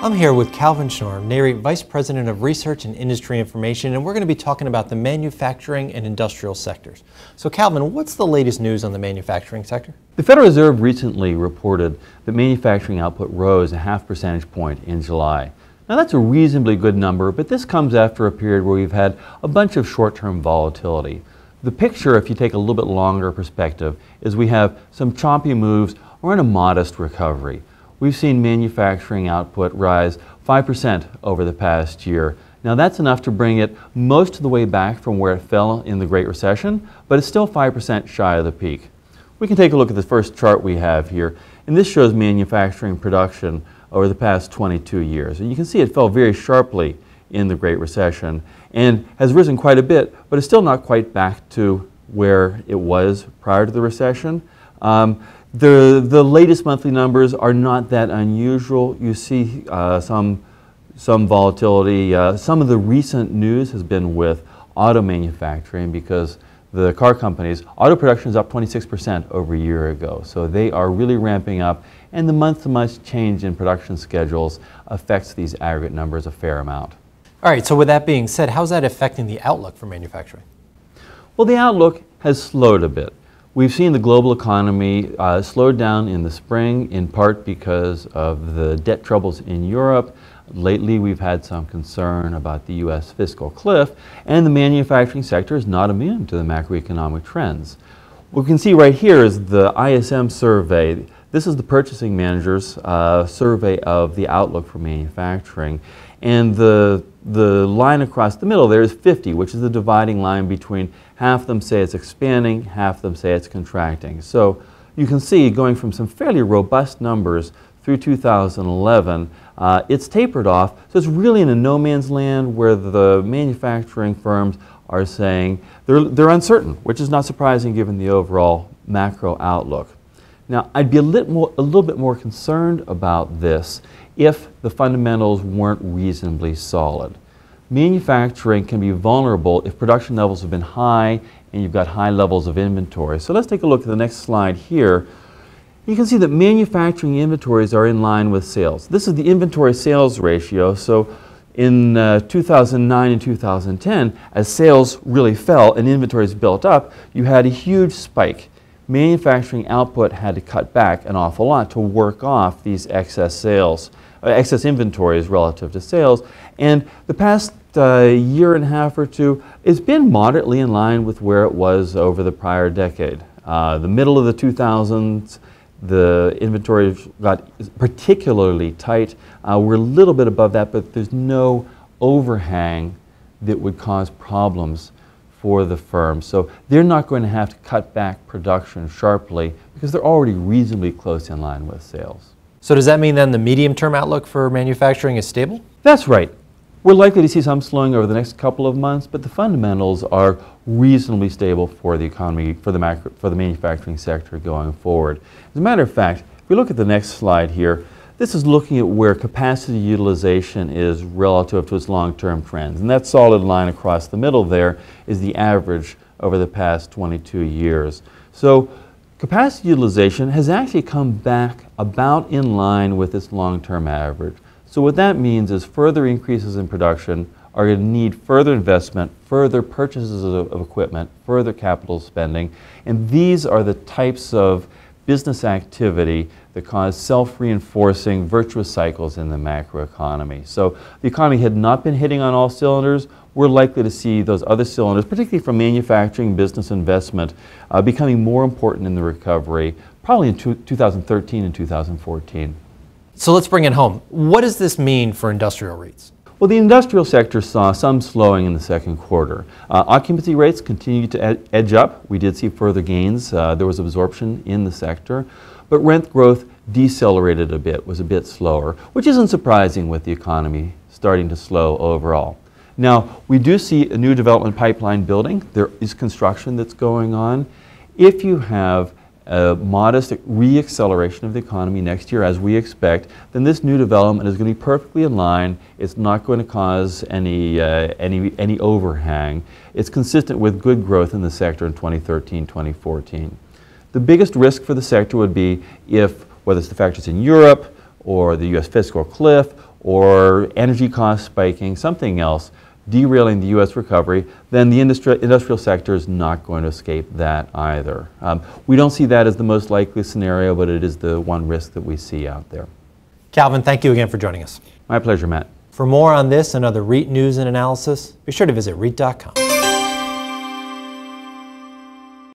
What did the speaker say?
I'm here with Calvin Schnure, NAREIT Vice President of Research and Industry Information, and we're going to be talking about the manufacturing and industrial sectors. So Calvin, what's the latest news on the manufacturing sector? The Federal Reserve recently reported that manufacturing output rose a half percentage point in July. Now that's a reasonably good number, but this comes after a period where we've had a bunch of short-term volatility. The picture, if you take a little bit longer perspective, is we have some choppy moves or in a modest recovery. We've seen manufacturing output rise 5% over the past year. Now that's enough to bring it most of the way back from where it fell in the Great Recession, but it's still 5% shy of the peak. We can take a look at the first chart we have here, and this shows manufacturing production over the past 22 years. And you can see it fell very sharply in the Great Recession and has risen quite a bit, but it's still not quite back to where it was prior to the recession. The latest monthly numbers are not that unusual. You see some volatility. Some of the recent news has been with auto manufacturing because the car companies, auto production is up 26% over a year ago. So they are really ramping up, and the month-to-month change in production schedules affects these aggregate numbers a fair amount. All right, so with that being said, how's that affecting the outlook for manufacturing? Well, the outlook has slowed a bit. We've seen the global economy slowed down in the spring, in part because of the debt troubles in Europe. Lately, we've had some concern about the U.S. fiscal cliff, and the manufacturing sector is not immune to the macroeconomic trends. What we can see right here is the ISM survey. This is the purchasing manager's survey of the outlook for manufacturing. And the line across the middle there is 50, which is the dividing line between half of them say it's expanding, half of them say it's contracting. So you can see going from some fairly robust numbers through 2011, it's tapered off. So it's really in a no man's land where the manufacturing firms are saying they're uncertain, which is not surprising given the overall macro outlook. Now, I'd be a little bit more concerned about this if the fundamentals weren't reasonably solid. Manufacturing can be vulnerable if production levels have been high and you've got high levels of inventory. So let's take a look at the next slide here. You can see that manufacturing inventories are in line with sales. This is the inventory sales ratio. So in 2009 and 2010, as sales really fell and inventories built up, you had a huge spike. Manufacturing output had to cut back an awful lot to work off these excess inventories relative to sales. And the past year and a half or two, it's been moderately in line with where it was over the prior decade. The middle of the 2000s, the inventory got particularly tight. We're a little bit above that, but there's no overhang that would cause problems for the firm. So they're not going to have to cut back production sharply because they're already reasonably close in line with sales. So does that mean then the medium-term outlook for manufacturing is stable? That's right. We're likely to see some slowing over the next couple of months, but the fundamentals are reasonably stable for the economy, for the manufacturing sector going forward. As a matter of fact, if we look at the next slide here, this is looking at where capacity utilization is relative to its long-term trends. And that solid line across the middle there is the average over the past 22 years. So capacity utilization has actually come back about in line with its long-term average. So what that means is further increases in production are going to need further investment, further purchases of equipment, further capital spending, and these are the types of business activity that cause self-reinforcing virtuous cycles in the macroeconomy. So the economy had not been hitting on all cylinders. We're likely to see those other cylinders, particularly from manufacturing, business investment, becoming more important in the recovery, probably in 2013 and 2014. So let's bring it home. What does this mean for industrial REITs? Well, the industrial sector saw some slowing in the second quarter. Occupancy rates continued to edge up. We did see further gains. There was absorption in the sector, but rent growth decelerated a bit, was a bit slower, which isn't surprising with the economy starting to slow overall. Now, we do see a new development pipeline building. There is construction that's going on. If you have a modest re-acceleration of the economy next year, as we expect, then this new development is going to be perfectly in line. It's not going to cause any overhang. It's consistent with good growth in the sector in 2013, 2014. The biggest risk for the sector would be if, whether it's the factors in Europe or the U.S. fiscal cliff or energy costs spiking, something else derailing the U.S. recovery, then the industrial sector is not going to escape that either. We don't see that as the most likely scenario, but it is the one risk that we see out there. Calvin, thank you again for joining us. My pleasure, Matt. For more on this and other REIT news and analysis, be sure to visit REIT.com.